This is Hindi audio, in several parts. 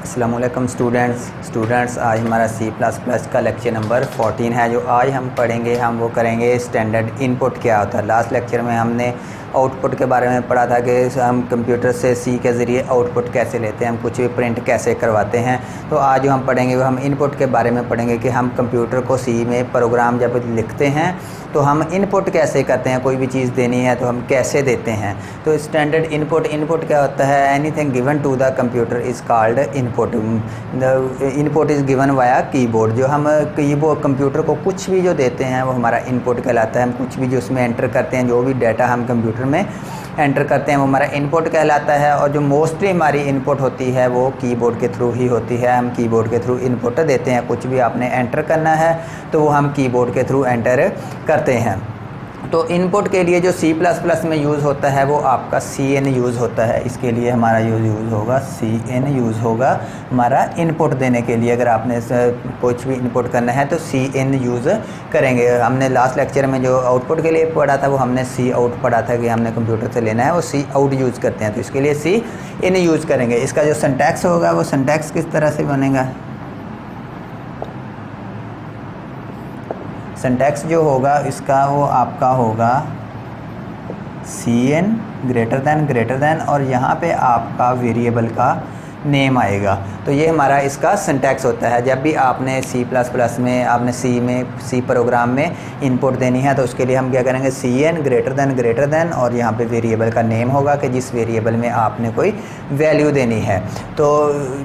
अस्सलामुअलैकुम स्टूडेंट्स आज हमारा C++ का लेक्चर नंबर 14 है। जो आज हम पढ़ेंगे हम वो करेंगे स्टैंडर्ड इनपुट क्या होता है। लास्ट लेक्चर में हमने आउटपुट के बारे में पढ़ा था कि हम कंप्यूटर से C के ज़रिए आउटपुट कैसे लेते हैं, हम कुछ भी प्रिंट कैसे करवाते हैं। तो आज जो हम पढ़ेंगे वो हम इनपुट के बारे में पढ़ेंगे कि हम कंप्यूटर को C में प्रोग्राम जब लिखते हैं तो हम इनपुट कैसे करते हैं, कोई भी चीज़ देनी है तो हम कैसे देते हैं। तो स्टैंडर्ड इनपुट क्या होता है, anything given to the computer is called input. Input is given via keyboard. जो हम कीबोर्ड कंप्यूटर को कुछ भी जो देते हैं वो हमारा इनपुट कहलाता है। हम कुछ भी जो उसमें एंटर करते हैं, जो भी डाटा हम कंप्यूटर में एंटर करते हैं वो हमारा इनपुट कहलाता है। और जो मोस्टली हमारी इनपुट होती है वो कीबोर्ड के थ्रू ही होती है। हम कीबोर्ड के थ्रू इनपुट देते हैं, कुछ भी आपने एंटर करना है तो वो हम कीबोर्ड के थ्रू एंटर करते हैं। तो इनपुट के लिए जो C++ में यूज़ होता है वो आपका Cn यूज़ होता है। इसके लिए हमारा यूज़ होगा Cn यूज़ होगा हमारा इनपुट देने के लिए। अगर आपने कुछ भी इनपुट करना है तो Cn यूज़ करेंगे। हमने लास्ट लेक्चर में जो आउटपुट के लिए पढ़ा था वो हमने Cout पढ़ा था कि हमने कंप्यूटर से लेना है, वो Cout यूज़ करते हैं। तो इसके लिए Cin यूज़ करेंगे। इसका जो सिंटैक्स होगा वो सिंटैक्स किस तरह से बनेगा, सिंटैक्स जो होगा इसका वो आपका होगा Cn ग्रेटर देन और यहाँ पे आपका वेरिएबल का नेम आएगा। तो ये हमारा इसका सिंटैक्स होता है। जब भी आपने C++ में आपने C प्रोग्राम में इनपुट देनी है तो उसके लिए हम क्या करेंगे, Cn ग्रेटर देन और यहाँ पे वेरिएबल का नेम होगा कि जिस वेरिएबल में आपने कोई वैल्यू देनी है। तो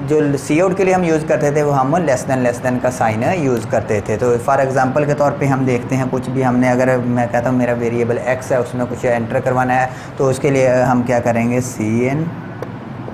जो Cout के लिए हम यूज़ करते थे वो हम लेस देन का साइन यूज़ करते थे। तो फॉर एग्जांपल के तौर पे हम देखते हैं, कुछ भी हमने अगर मैं कहता हूँ मेरा वेरिएबल x है, उसमें कुछ एंटर करवाना है तो उसके लिए हम क्या करेंगे, Cn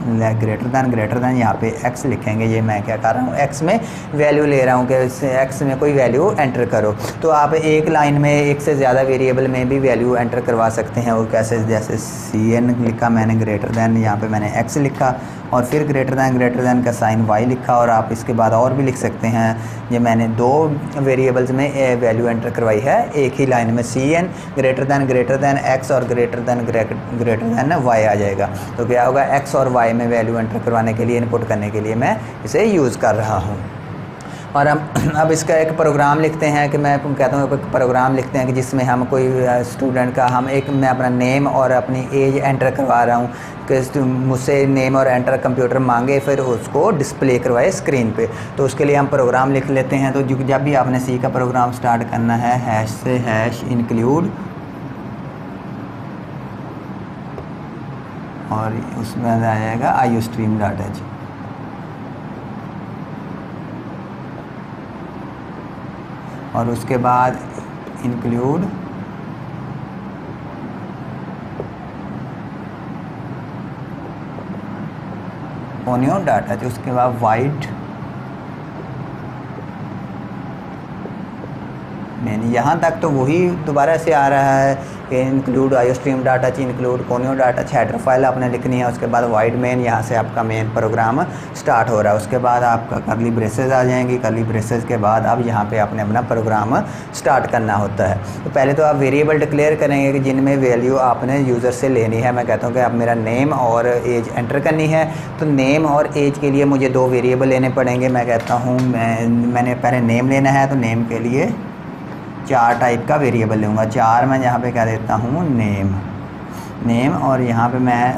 ग्रेटर देन यहाँ पे x लिखेंगे। ये मैं क्या कर रहा हूँ, x में वैल्यू ले रहा हूँ कि x में कोई वैल्यू एंटर करो। तो आप एक लाइन में एक से ज़्यादा वेरिएबल में भी वैल्यू एंटर करवा सकते हैं। वो कैसे, जैसे Cn लिखा मैंने ग्रेटर देन, यहाँ पे मैंने x लिखा और फिर ग्रेटर देन का साइन y लिखा। और आप इसके बाद और भी लिख सकते हैं। ये मैंने दो वेरिएबल्स में वैल्यू एंटर करवाई है एक ही लाइन में। Cn ग्रेटर देन x और ग्रेटर देन y आ जाएगा। तो क्या होगा, x और y में वैल्यू एंटर करवाने के लिए, इनपुट करने के लिए मैं इसे यूज़ कर रहा हूँ। और हम अब इसका एक प्रोग्राम लिखते हैं कि मैं कहता हूँ एक प्रोग्राम लिखते हैं कि जिसमें हम कोई स्टूडेंट का मैं अपना नेम और अपनी एज एंटर करवा रहा हूँ कि मुझसे नेम और एंटर कंप्यूटर मांगे, फिर उसको डिस्प्ले करवाए स्क्रीन पे। तो उसके लिए हम प्रोग्राम लिख लेते हैं। तो जब भी आपने C का प्रोग्राम स्टार्ट करना है, हैश से include और उसमें आ जाएगा iostream.h। और उसके बाद इंक्लूड ओनियो डाटा, जो उसके बाद वाइड मैंने यहाँ तक तो वही दोबारा से आ रहा है कि include iostream.h, include conio.h header file आपने लिखनी है। उसके बाद वाइड मेन, यहाँ से आपका मेन प्रोग्राम स्टार्ट हो रहा है। उसके बाद आपका कर्ली ब्रेसेस आ जाएंगी। कर्ली ब्रेसेस के बाद अब यहाँ पे आपने अपना प्रोग्राम स्टार्ट करना होता है। तो पहले तो आप वेरिएबल डिक्लेयर करेंगे कि जिनमें वैल्यू आपने यूज़र से लेनी है। मैं कहता हूँ कि आप मेरा नेम और एज एंटर करनी है। तो नेम और एज के लिए मुझे दो वेरिएबल लेने पड़ेंगे। मैं कहता हूँ मैंने पहले नेम लेना है, तो नेम के लिए 4 टाइप का वेरिएबल लूँगा। 4 मैं यहाँ पे क्या देता हूँ, नेम और यहाँ पे मैं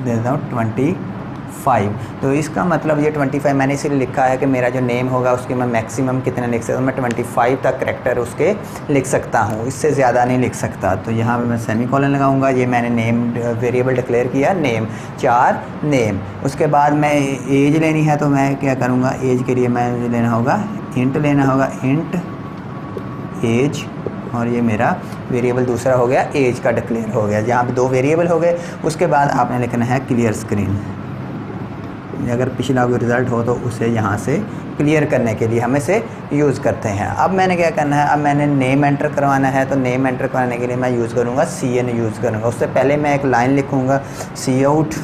देता हूँ 25। तो इसका मतलब ये 25 मैंने इसलिए लिखा है कि मेरा जो नेम होगा उसके मैं मैक्सिमम कितने लिख सकता हूँ, मैं 25 तक करैक्टर उसके लिख सकता हूँ, इससे ज़्यादा नहीं लिख सकता। तो यहाँ पे मैं सेमीकोलन लगाऊंगा। ये मैंने नेम वेरिएबल डिक्लेयर किया, नेम 4 नेम। उसके बाद मैं एज लेनी है तो मैं क्या करूँगा, एज के लिए मैं लेना होगा इंट एज। और ये मेरा वेरिएबल दूसरा हो गया, एज का डिक्लेयर हो गया। जहाँ पे दो वेरिएबल हो गए उसके बाद आपने लिखना है क्लियर स्क्रीन। अगर पिछला कोई रिज़ल्ट हो तो उसे यहाँ से क्लियर करने के लिए हम इसे यूज़ करते हैं। अब मैंने क्या करना है, अब मैंने नेम एंटर करवाना है। तो नेम एंटर करवाने के लिए मैं यूज़ करूँगा Cn यूज़ करूँगा। उससे पहले मैं एक लाइन लिखूँगा, Cout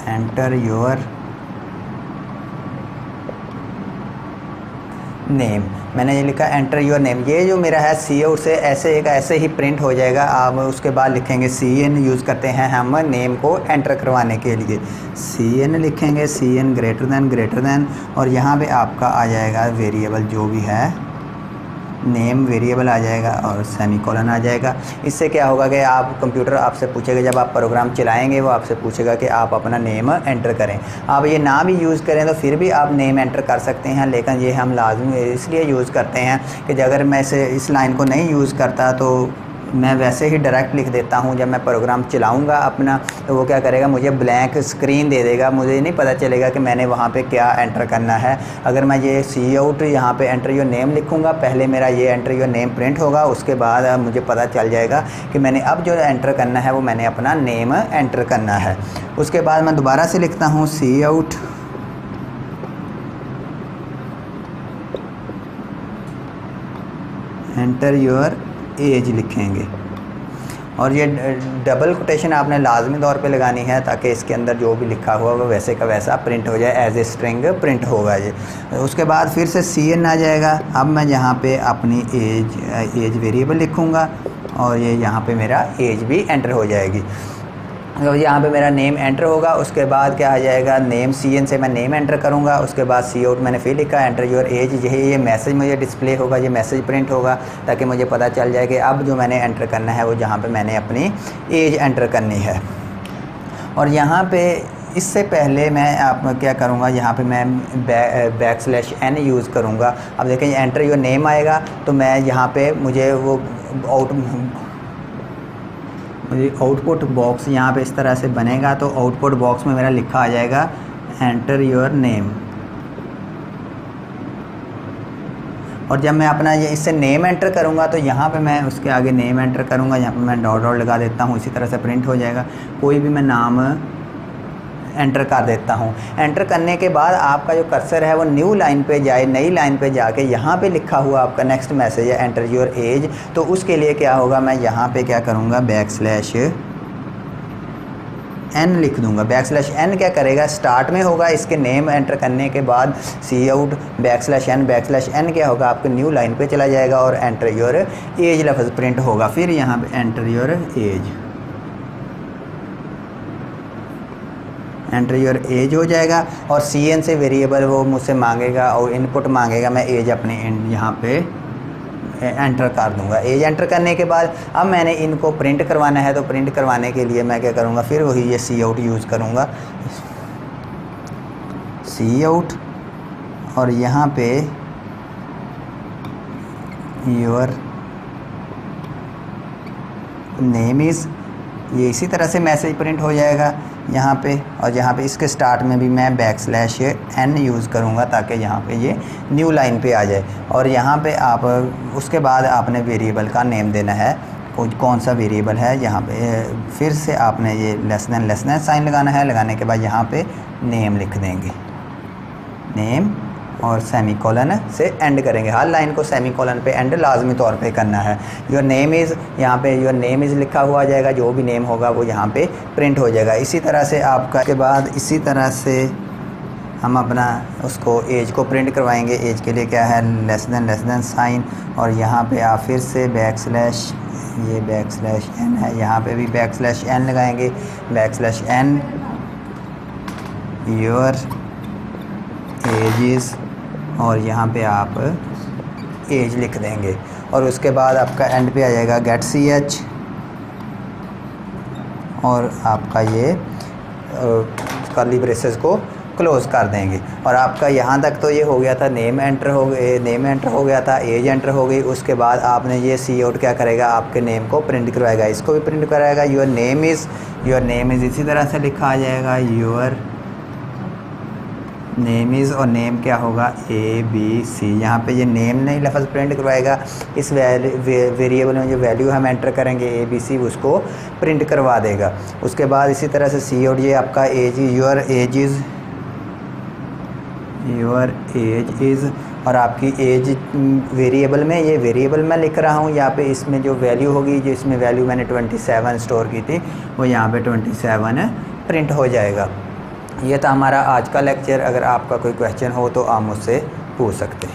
एंटर योर नेम, मैंने ये लिखा एंटर योर नेम। ये जो मेरा है सी आउट से ऐसे ही प्रिंट हो जाएगा। आप उसके बाद लिखेंगे सी एन, यूज़ करते हैं हम नेम को एंटर करवाने के लिए। सी एन लिखेंगे, सी एन ग्रेटर दैन, और यहाँ पे आपका आ जाएगा वेरिएबल जो भी है, नेम वेरिएबल आ जाएगा और सेमीकोलन आ जाएगा। इससे क्या होगा कि आप कंप्यूटर आपसे पूछेगा, जब आप प्रोग्राम चलाएंगे वो आपसे पूछेगा कि आप अपना नेम एंटर करें। आप ये ना भी यूज़ करें तो फिर भी आप नेम एंटर कर सकते हैं, लेकिन ये हम लाजमी इसलिए यूज़ करते हैं कि अगर मैं इस लाइन को नहीं यूज़ करता तो मैं वैसे ही डायरेक्ट लिख देता हूँ। जब मैं प्रोग्राम चलाऊँगा अपना तो वो क्या करेगा, मुझे ब्लैंक स्क्रीन दे देगा, मुझे नहीं पता चलेगा कि मैंने वहाँ पे क्या एंटर करना है। अगर मैं ये सी आउट यहाँ पे एंटर योर नेम लिखूँगा, पहले मेरा ये एंटर योर नेम प्रिंट होगा, उसके बाद मुझे पता चल जाएगा कि मैंने अब जो एंटर करना है वो मैंने अपना नेम एंटर करना है। उसके बाद मैं दोबारा से लिखता हूँ सी आउट एंटर योर एज लिखेंगे, और ये डबल कोटेशन आपने लाजमी तौर पे लगानी है ताकि इसके अंदर जो भी लिखा हुआ वो वैसे का वैसा प्रिंट हो जाए, एज ए स्ट्रिंग प्रिंट होगा ये। उसके बाद फिर से सी एन आ जाएगा। अब मैं यहाँ पे अपनी एज वेरिएबल लिखूँगा और ये यहाँ पे मेरा एज भी एंटर हो जाएगी। तो यहाँ पे मेरा नेम एंटर होगा। उसके बाद क्या आ जाएगा, नेम सी एन से मैं नेम एंटर करूँगा। उसके बाद सी आउट मैंने फिर लिखा एंटर योर एज, यही ये मैसेज मुझे डिस्प्ले होगा, ये मैसेज प्रिंट होगा ताकि मुझे पता चल जाए कि अब जो मैंने एंटर करना है वो जहाँ पे मैंने अपनी एज एंटर करनी है। और यहाँ पे इससे पहले मैं आप क्या करूँगा, यहाँ पे मैं \n यूज़ करूँगा। अब देखें एंटर योर नेम आएगा तो मैं यहाँ पे मुझे वो आउटपुट बॉक्स यहाँ पे इस तरह से बनेगा। तो आउटपुट बॉक्स में मेरा लिखा आ जाएगा एंटर योर नेम, और जब मैं अपना ये इससे नेम एंटर करूँगा तो यहाँ पे मैं उसके आगे नेम एंटर करूँगा, यहाँ पे मैं डॉट लगा देता हूँ, इसी तरह से प्रिंट हो जाएगा। कोई भी मैं नाम एंटर कर देता हूँ। एंटर करने के बाद आपका जो कर्सर है वो न्यू लाइन पे जाए, नई लाइन पे जाके यहाँ पे लिखा हुआ आपका नेक्स्ट मैसेज है एंटर योर एज। तो उसके लिए क्या होगा, मैं यहाँ पे क्या करूँगा, \n लिख दूँगा। \n क्या करेगा, स्टार्ट में होगा इसके नेम एंटर करने के बाद सी आउट \n क्या होगा, आपके न्यू लाइन पे चला जाएगा और एंटर योर एज लफ्ज़ प्रिंट होगा। फिर यहाँ पे एंटर योर एज हो जाएगा, और सी एन से वेरिएबल वो मुझसे मांगेगा और इनपुट मांगेगा, मैं एज अपने यहाँ पे एंटर कर दूंगा। एज एंटर करने के बाद अब मैंने इनको प्रिंट करवाना है, तो प्रिंट करवाने के लिए मैं क्या करूँगा, फिर वही ये सी आउट यूज़ करूँगा, सी आउट, और यहाँ पे योर नेम इज़, ये इसी तरह से मैसेज प्रिंट हो जाएगा यहाँ पे। और यहाँ पे इसके स्टार्ट में भी मैं \n यूज़ करूँगा ताकि यहाँ पे ये न्यू लाइन पे आ जाए। और यहाँ पे आप उसके बाद आपने वेरिएबल का नेम देना है, कौन सा वेरिएबल है। यहाँ पे फिर से आपने ये लेस देन साइन लगाना है, लगाने के बाद यहाँ पे नेम लिख देंगे, नेम, और सेमीकोलन से एंड करेंगे। हर लाइन को सेमीकोलन पे एंड लाजमी तौर पे करना है। योर नेम इज़, यहाँ पे योर नेम इज़ लिखा हुआ जाएगा, जो भी नेम होगा वो यहाँ पे प्रिंट हो जाएगा। इसी तरह से आपका के बाद इसी तरह से हम अपना उसको एज को प्रिंट करवाएंगे। एज के लिए क्या है, लेस देन साइन, और यहाँ पे आप फिर से ये \n है, यहाँ पे भी \n लगाएंगे, \n योर एज, और यहाँ पे आप एज लिख देंगे। और उसके बाद आपका एंड पे आ जाएगा ch, और आपका ये कर्ली ब्रेसेस को क्लोज़ कर देंगे। और आपका यहाँ तक तो ये हो गया था, नेम एंटर हो गया था, एज एंटर हो गई। उसके बाद आपने ये सी आउट क्या करेगा, आपके नेम को प्रिंट करवाएगा, इसको भी प्रिंट कराएगा। योर नेम इज़ इसी तरह से लिखा आ जाएगा, योर नेम इज़, और नेम क्या होगा, ABC। यहाँ पे ये नेम नहीं लफ्ज़ प्रिंट करवाएगा, इस वेरिएबल में जो वैल्यू हम एंटर करेंगे ABC, उसको प्रिंट करवा देगा। उसके बाद इसी तरह से सी आउट, ये आपका एज, योर एज इज़, और आपकी एज वेरिएबल में, ये वेरिएबल मैं लिख रहा हूँ, यहाँ पे इसमें जो वैल्यू होगी, जो इसमें वैल्यू मैंने 27 स्टोर की थी, वो यहाँ पे 27 प्रिंट हो जाएगा। ये था हमारा आज का लेक्चर। अगर आपका कोई क्वेश्चन हो तो आप मुझसे पूछ सकते हैं।